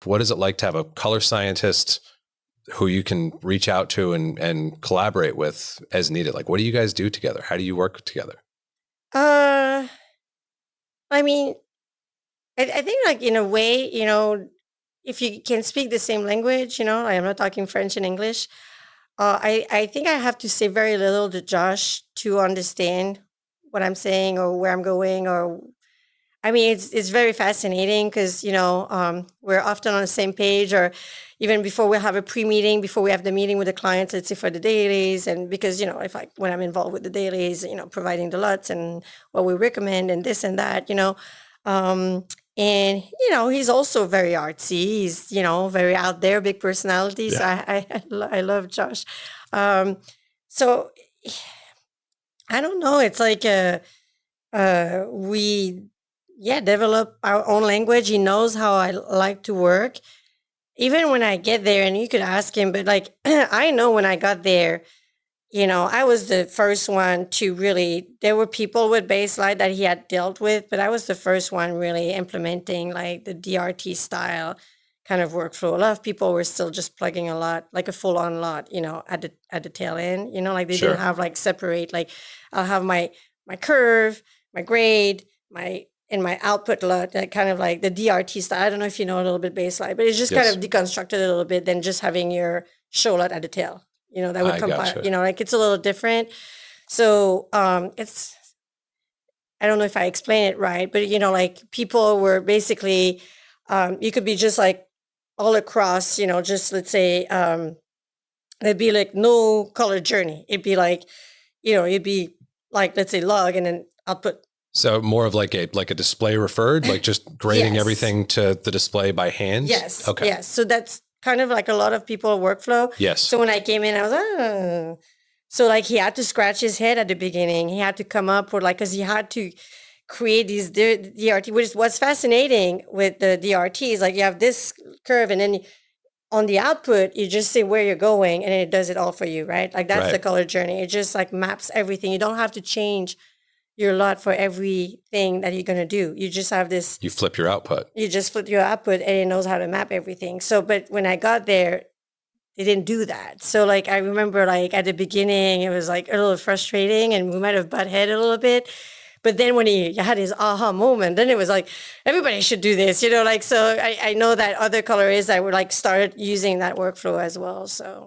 What is it like to have a color scientist who you can reach out to and collaborate with as needed? Like, what do you guys do together? How do you work together? I mean, I think like in a way, if you can speak the same language, I'm not talking French and English. I think I have to say very little to Josh to understand what I'm saying or where I'm going. Or I mean, it's very fascinating because we're often on the same page, or even before we have a pre-meeting, before we have the meeting with the clients, let's say for the dailies, and because if when I'm involved with the dailies, providing the LUTs and what we recommend and this and that, um, and he's also very artsy. He's very out there, big personality. So I love Josh. Um, so I don't know. It's like we develop our own language. He knows how I like to work. Even when I get there, and you could ask him, but like I know when I got there, I was the first one to really, there were people with baseline that he had dealt with, but I was the first one really implementing like the DRT style kind of workflow. A lot of people were still just plugging a lot, like a full on lot, at the tail end, like they Sure. didn't have like separate, like I'll have my curve, my grade, my output LUT, that kind of like the DRT style. I don't know if you know a little bit baseline, but it's just kind of deconstructed a little bit than just having your show LUT at the tail. That would compile, gotcha. like it's a little different. So it's, I don't know if I explain it right, but like people were basically, you could be just like all across, just let's say, there'd be like no color journey. It'd be like, it'd be like, let's say log and then output. So more of like a display referred, like just grading everything to the display by hand? Yes. Okay. Yes. So that's kind of like a lot of people workflow. Yes. So when I came in, I was, so like he had to scratch his head at the beginning. He had to come up with because he had to create these DRT, which is what's fascinating with the DRT is like you have this curve and then on the output, you just say where you're going and it does it all for you, right? Like that's the color journey. It just like maps everything. You don't have to change your LUT for everything that you're going to do. You just have this. You flip your output. You just flip your output and it knows how to map everything. So, but when I got there, they didn't do that. So like, I remember like at the beginning, it was like a little frustrating and we might have butt head a little bit. But then when he had his aha moment, then it was like, everybody should do this, so I know that other colorists that were like started using that workflow as well. So